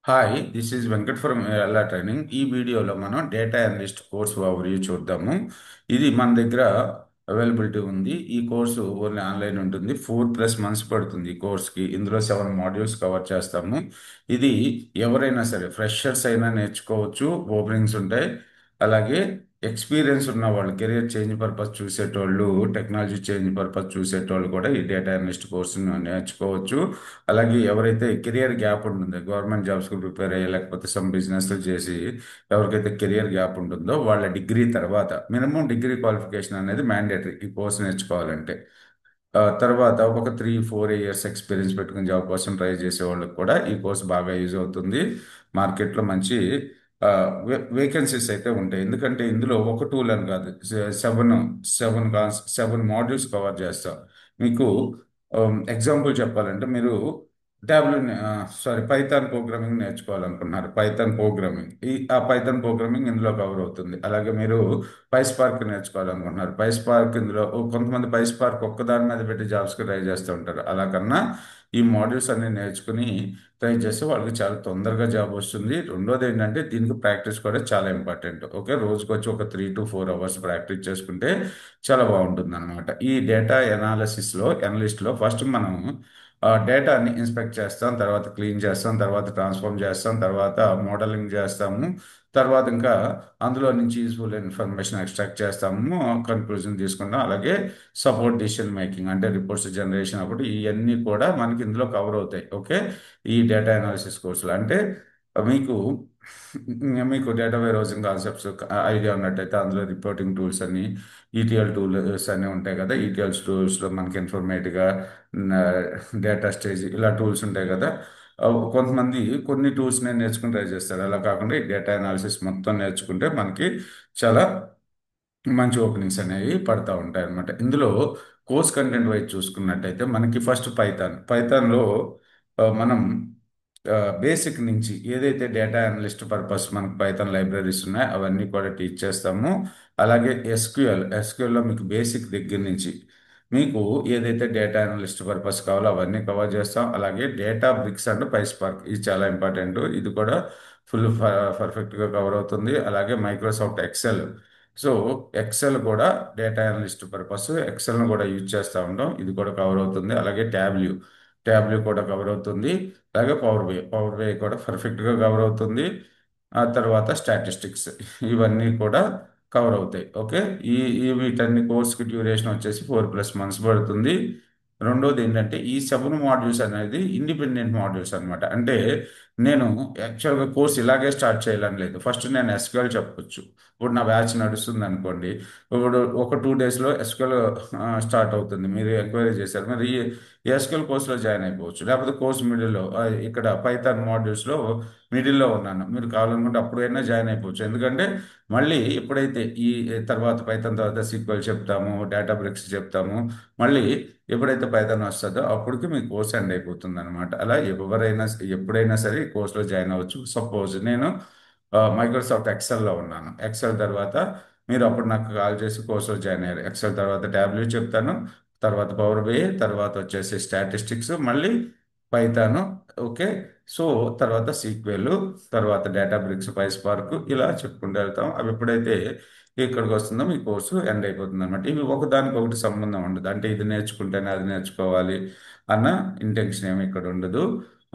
Hi, this is Venkat from ఎలా training. ఈ వీడియోలో మనం డేటా అనలిస్ట్ కోర్స్ ఓవర్వ్యూ చూద్దాము. ఇది మన దగ్గర అవైలబిలిటీ ఉంది. ఈ కోర్సు ఓన్లీ ఆన్లైన్ ఉంటుంది. 4+ మంత్స్ పడుతుంది ఈ కోర్స్కి. ఇందులో 7 మాడ్యూల్స్ కవర్ చేస్తాము. ఇది ఎవరైనా సరే ఫ్రెషర్స్ అయినా నేర్చుకోవచ్చు. ఓపెనింగ్స్ ఉంటాయి. అలాగే ఎక్స్పీరియన్స్ ఉన్న వాళ్ళు, కెరియర్ చేంజ్ పర్పస్ చూసేటోళ్ళు, టెక్నాలజీ చేంజ్ పర్పస్ చూసేటోళ్ళు కూడా ఈ డేటా అనలిస్ట్ కోర్సును నేర్చుకోవచ్చు. అలాగే ఎవరైతే కెరియర్ గ్యాప్ ఉంటుందో, గవర్నమెంట్ జాబ్స్కి ప్రిపేర్ అయ్యి లేకపోతే సమ్ బిజినెస్ చేసి ఎవరికైతే కెరియర్ గ్యాప్ ఉంటుందో వాళ్ళ డిగ్రీ తర్వాత మినిమం డిగ్రీ క్వాలిఫికేషన్ అనేది మ్యాండేటరీ ఈ కోర్స్ నేర్చుకోవాలంటే. తర్వాత ఒక 3-4 ఇయర్స్ ఎక్స్పీరియన్స్ పెట్టుకుని జాబ్ కోసం ట్రై చేసే వాళ్ళకి కూడా ఈ కోర్స్ బాగా యూజ్ అవుతుంది. మార్కెట్లో మంచి వేకెన్సీస్ అయితే ఉంటాయి. ఎందుకంటే ఇందులో ఒక టూల్ అని కాదు, సెవెన్ సెవెన్ 7 మాడ్యూల్స్ కవర్ చేస్తాం. మీకు ఎగ్జాంపుల్ చెప్పాలంటే, మీరు ట్యాబ్లెట్ పైథాన్ ప్రోగ్రామింగ్ నేర్చుకోవాలనుకున్నారు. పైథాన్ ప్రోగ్రామింగ్ ఆ పైథాన్ ప్రోగ్రామింగ్ ఇందులో కవర్ అవుతుంది. అలాగే మీరు పైస్పార్క్ నేర్చుకోవాలనుకుంటున్నారు. పైస్పార్క్ ఇందులో కొంతమంది పైస్పార్క్ ఒక్కదాని మీద పెట్టి జాబ్స్కి ట్రై చేస్తూ ఉంటారు. అలా కన్నా ఈ మాడ్యూల్స్ అన్ని నేర్చుకుని ట్రై చేస్తే వాళ్ళకి చాలా తొందరగా జాబ్ వస్తుంది. రెండోది ఏంటంటే, దీనికి ప్రాక్టీస్ కూడా చాలా ఇంపార్టెంట్. ఓకే, రోజుకి వచ్చి ఒక 3 to 4 అవర్స్ ప్రాక్టీస్ చేసుకుంటే చాలా బాగుంటుంది అనమాట. ఈ డేటా ఎనాలిస్ట్లో ఫస్ట్ మనం డేటాని ఇన్స్పెక్ట్ చేస్తాం, తర్వాత క్లీన్ చేస్తాం, తర్వాత ట్రాన్స్ఫార్మ్ చేస్తాం, తర్వాత మోడలింగ్ చేస్తాము, తర్వాత ఇంకా అందులో నుంచి యూస్ఫుల్ ఇన్ఫర్మేషన్ ఎక్స్ట్రాక్ట్ చేస్తాము, కన్క్లూజన్ తీసుకుంటాం. అలాగే సపోర్ట్ డిసిషన్ మేకింగ్ అంటే రిపోర్ట్స్ జనరేషన్ అప్పుడు ఇవన్నీ కూడా మనకి ఇందులో కవర్ అవుతాయి. ఓకే, ఈ డేటా అనాలిసిస్ కోర్సులు అంటే మీకు మీకు data warehousing concepts idea ఉన్నట్టయితే అందులో రిపోర్టింగ్ టూల్స్ అని, ఈటీఎల్ టూల్స్ అన్నీ ఉంటాయి కదా. ఈటీఎల్ టూల్స్లో మనకి ఇన్ఫర్మేటివ్గా డేటా స్టేజ్ ఇలా టూల్స్ ఉంటాయి కదా. కొంతమంది కొన్ని టూల్స్ నేను నేర్చుకుని ట్రై చేస్తారు. అలా కాకుండా ఈ డేటా అనాలిసిస్ మొత్తం నేర్చుకుంటే మనకి చాలా మంచి ఓపెనింగ్స్ అనేవి పడతా ఉంటాయి అన్నమాట. ఇందులో కోర్స్ కంటెంట్ వైజ్ చూసుకున్నట్టయితే మనకి ఫస్ట్ పైథాన్లో మనం బేసిక్ నుంచి ఏదైతే డేటా అనలిస్ట్ పర్పస్ మనకు పైథాన్ లైబ్రరీస్ ఉన్నాయో అవన్నీ కూడా టీచ్ చేస్తాము. అలాగే ఎస్క్యూఎల్లో మీకు బేసిక్ దగ్గర నుంచి మీకు ఏదైతే డేటా అనలిస్ట్ పర్పస్ కావాలో అవన్నీ కవర్ చేస్తాం. అలాగే డేటా బ్రిక్స్ అండ్ పైస్పార్క్ ఇది చాలా ఇంపార్టెంట్. ఇది కూడా ఫుల్ పర్ఫెక్ట్గా కవర్ అవుతుంది. అలాగే మైక్రోసాఫ్ట్ ఎక్సెల్. సో ఎక్సెల్ కూడా డేటా అనలిస్ట్ పర్పస్ ఎక్సెల్ను కూడా యూజ్ చేస్తూ ఉంటాం. ఇది కూడా కవర్ అవుతుంది. అలాగే ట్యాబ్లూ కూడా కవర్ అవుతుంది. అలాగే పవర్ బై కూడా పర్ఫెక్ట్గా కవర్ అవుతుంది. ఆ తర్వాత స్టాటిస్టిక్స్ ఇవన్నీ కూడా కవర్ అవుతాయి. ఓకే, ఈ ఈ వీటన్ని కోర్స్కి డ్యూరేషన్ వచ్చేసి 4+ మంత్స్ పడుతుంది. రెండోది ఏంటంటే, ఈ 7 మాడ్యూల్స్ అనేది ఇండిపెండెంట్ మాడ్యూల్స్ అనమాట. అంటే నేను యాక్చువల్గా కోర్స్ ఇలాగే స్టార్ట్ చేయాలని లేదు. ఫస్ట్ నేను ఎస్క్యూఎల్ చెప్పొచ్చు. ఇప్పుడు నా బ్యాచ్ నడుస్తుంది అనుకోండి. ఇప్పుడు ఒక 2 డేస్లో ఎస్క్యూఎల్ స్టార్ట్ అవుతుంది. మీరు ఎంక్వైరీ చేశారు, మరి ఈ ఎస్క్యూఎల్ కోర్సులో జాయిన్ అయిపోవచ్చు. లేకపోతే కోర్స్ మిడిల్లో ఇక్కడ పైథాన్ మాడ్యూల్స్లో మిడిల్లో ఉన్నాను, మీరు కావాలనుకుంటే అప్పుడైనా జాయిన్ అయిపోవచ్చు. ఎందుకంటే మళ్ళీ ఎప్పుడైతే ఈ తర్వాత పైథాన్ తర్వాత సీక్వెల్ చెప్తాము, డేటా బ్రిక్స్ చెప్తాము, మళ్ళీ ఎప్పుడైతే పైథాన్ వస్తుందో అప్పటికి మీ కోర్స్ ఎండ్ అయిపోతుంది అనమాట. అలా ఎవరైనా ఎప్పుడైనా సరే ఈ కోర్సులో జాయిన్ అవ్వచ్చు. సపోజ్ నేను మైక్రోసాఫ్ట్ ఎక్సెల్లో ఉన్నాను. ఎక్సెల్ తర్వాత మీరు అప్పుడు నాకు కాల్ చేసి కోర్సులో జాయిన్ అయ్యారు. ఎక్సెల్ తర్వాత ట్యాబ్లెట్ చెప్తాను, తర్వాత పవర్ బిఐ, తర్వాత వచ్చేసి స్టాటిస్టిక్స్, మళ్ళీ పైథాను. ఓకే, సో తర్వాత సీక్వెల్, తర్వాత డేటా బ్రిక్స్, పైస్పార్క్ ఇలా చెప్పుకుంటూ వెళ్తాం. అవి ఎప్పుడైతే ఇక్కడికి వస్తుందో మీ కోర్సు ఎండ్ అయిపోతుంది అనమాట. ఇవి ఒకదానికి ఒకటి సంబంధం ఉండదు. అంటే ఇది నేర్చుకుంటేనే అది నేర్చుకోవాలి అన్న ఇంటెన్షన్ ఏమి ఇక్కడ ఉండదు.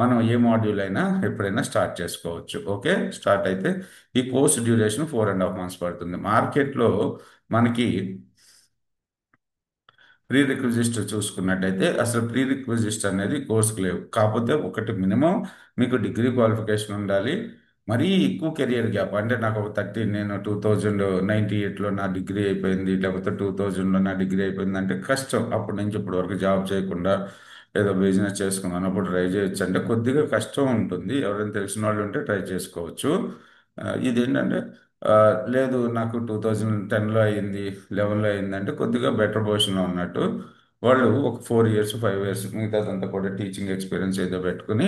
మనం ఏ మాడ్యూల్ అయినా ఎప్పుడైనా స్టార్ట్ చేసుకోవచ్చు. ఓకే, స్టార్ట్ అయితే ఈ కోర్స్ డ్యూరేషన్ 4.5 మంత్స్ పడుతుంది. మార్కెట్లో మనకి ప్రీ రిక్విజిస్ట్ చూసుకున్నట్టయితే అసలు ప్రీ రిక్విజిస్ట్ అనేది కోర్సుకు లేవు. కాకపోతే ఒకటి మినిమం మీకు డిగ్రీ క్వాలిఫికేషన్ ఉండాలి. మరీ ఎక్కువ కెరియర్ గ్యాప్ అంటే నాకు ఒక 30, నేను 2098లో నా డిగ్రీ అయిపోయింది, లేకపోతే 2000లో నా డిగ్రీ అయిపోయింది అంటే కష్టం. అప్పటి నుంచి ఇప్పటి వరకు జాబ్ చేయకుండా ఏదో బిజినెస్ చేసుకున్నాను అప్పుడు ట్రై చేయొచ్చు అంటే కొద్దిగా కష్టం ఉంటుంది. ఎవరైనా తెలిసిన వాళ్ళు ఉంటే ట్రై చేసుకోవచ్చు. ఇదేంటంటే ఆ, లేదు నాకు 2010లో అయింది, 11లో అయింది అంటే కొద్దిగా బెటర్ పొజిషన్లో ఉన్నట్టు. వాళ్ళు ఒక 4 ఇయర్స్ 5 ఇయర్స్ మిగతాదంతా కూడా టీచింగ్ ఎక్స్పీరియన్స్ ఏదో పెట్టుకుని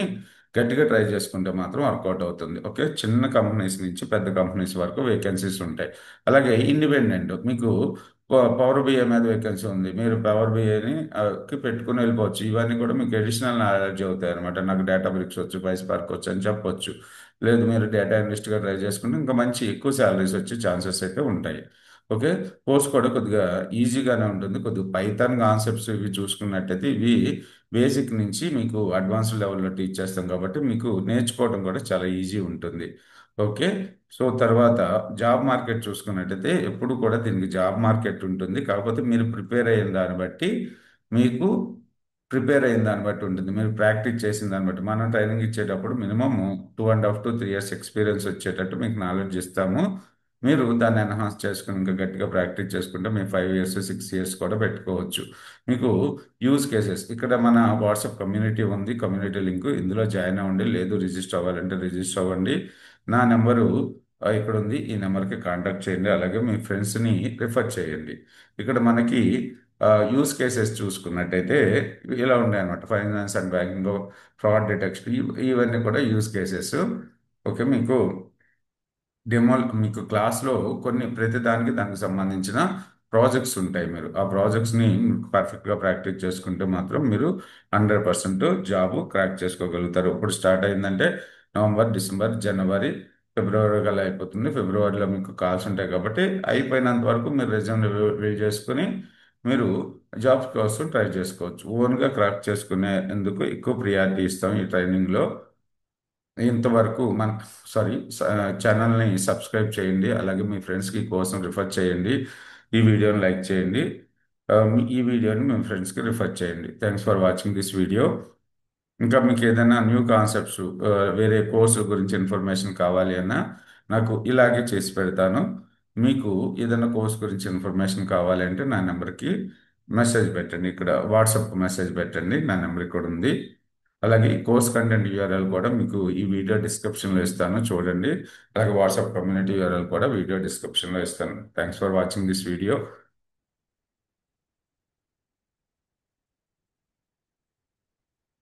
గట్టిగా ట్రై చేసుకుంటే మాత్రం వర్కౌట్ అవుతుంది. ఓకే, చిన్న కంపెనీస్ నుంచి పెద్ద కంపెనీస్ వరకు వేకెన్సీస్ ఉంటాయి. అలాగే ఇండిపెండెంట్ మీకు పవర్ బిఐ మీద వేకెన్సీ ఉంది, మీరు పవర్ బిఐని కి పెట్టుకుని వెళ్ళిపోవచ్చు. ఇవన్నీ కూడా మీకు అడిషనల్ నాలెడ్జ్ అవుతాయి అనమాట. నాకు డేటా బ్రిక్స్ వచ్చు, స్పార్క్ వచ్చు అని చెప్పొచ్చు. లేదు మీరు డేటా అనలిస్ట్గా ట్రై చేసుకుంటే ఇంకా మంచి ఎక్కువ శాలరీస్ వచ్చే ఛాన్సెస్ అయితే ఉంటాయి. ఓకే. కోర్స్ కూడా కొద్దిగా ఈజీగానే ఉంటుంది. కొద్దిగా పైథాన్ కాన్సెప్ట్స్ ఇవి చూసుకున్నట్టయితే ఇవి బేసిక్ నుంచి మీకు అడ్వాన్స్డ్ లెవెల్లో టీచ్ చేస్తాం కాబట్టి మీకు నేర్చుకోవడం కూడా చాలా ఈజీ ఉంటుంది. ఓకే. సో తర్వాత జాబ్ మార్కెట్ చూసుకున్నట్టయితే ఎప్పుడు కూడా దీనికి జాబ్ మార్కెట్ ఉంటుంది. కాకపోతే మీరు ప్రిపేర్ అయిన దాన్ని బట్టి మీకు ఉంటుంది. మీరు ప్రాక్టీస్ చేసిన దాన్ని బట్టి మనం ట్రైనింగ్ ఇచ్చేటప్పుడు మినిమమ్ 2.5 to 3 years ఎక్స్పీరియన్స్ వచ్చేటట్టు మీకు నాలెడ్జ్ ఇస్తాము. మీరు దాన్ని ఎన్హాన్స్ చేసుకుని ఇంకా గట్టిగా ప్రాక్టీస్ చేసుకుంటే మీరు 5 years 6 years కూడా పెట్టుకోవచ్చు. మీకు యూజ్ కేసెస్ ఇక్కడ మన వాట్సాప్ కమ్యూనిటీ ఉంది, కమ్యూనిటీ లింక్ ఇందులో జాయిన్ అవ్వండి. లేదు రిజిస్టర్ అవ్వాలంటే రిజిస్టర్ అవ్వండి. నా నెంబరు ఇక్కడ ఉంది, ఈ నెంబర్కి కాంటాక్ట్ చేయండి. అలాగే మీ ఫ్రెండ్స్ని రిఫర్ చేయండి. ఇక్కడ మనకి యూస్ కేసెస్ చూసుకున్నట్టయితే ఇలా ఉన్నాయన్నమాట. Finance and banking, fraud detection, ఇవన్నీ కూడా యూస్ కేసెస్. ఓకే. మీకు క్లాస్లో కొన్ని ప్రతిదానికి దానికి సంబంధించిన ప్రాజెక్ట్స్ ఉంటాయి. మీరు ఆ ప్రాజెక్ట్స్ని పర్ఫెక్ట్గా ప్రాక్టీస్ చేసుకుంటే మాత్రం మీరు 100% జాబ్ క్రాక్ చేసుకోగలుగుతారు. ఇప్పుడు స్టార్ట్ అయిందంటే నవంబర్, డిసెంబర్, జనవరి, ఫిబ్రవరి కల్లా అయిపోతుంది. ఫిబ్రవరిలో మీకు కాల్స్ ఉంటాయి కాబట్టి అయిపోయినంత వరకు మీరు రెజ్యూమ్ రివీల్ చేసుకుని మీరు జాబ్స్ కోసం ట్రై చేసుకోవచ్చు. ఓన్గా క్రాక్ చేసుకునే ఎందుకు ఎక్కువ ప్రియారిటీ ఇస్తాం ఈ ట్రైనింగ్లో. ఇంతవరకు మన సారీ ఛానల్ని సబ్స్క్రైబ్ చేయండి. అలాగే మీ ఫ్రెండ్స్కి కోసం రిఫర్ చేయండి. ఈ వీడియోని లైక్ చేయండి. ఈ వీడియోని మీ ఫ్రెండ్స్కి రిఫర్ చేయండి. Thanks for watching this video. ఇంకా మీకు ఏదైనా న్యూ కాన్సెప్ట్స్, వేరే కోర్సుల గురించి ఇన్ఫర్మేషన్ కావాలి అన్నా నాకు ఇలాగే చేసి పెడతాను. మీకు ఏదైనా కోర్స్ గురించి ఇన్ఫర్మేషన్ కావాలి అంటే నా నెంబర్కి మెసేజ్ పెట్టండి. ఇక్కడ వాట్సాప్ మెసేజ్ పెట్టండి, నా నెంబర్ ఇక్కడ ఉంది. అలాగే ఈ కోర్స్ కంటెంట్ యూఆర్ఎల్ కూడా మీకు ఈ వీడియో డిస్క్రిప్షన్లో ఇస్తాను, చూడండి. అలాగే వాట్సాప్ కమ్యూనిటీ యూఆర్ఎల్ కూడా వీడియో డిస్క్రిప్షన్లో ఇస్తాను. Thanks for watching this video.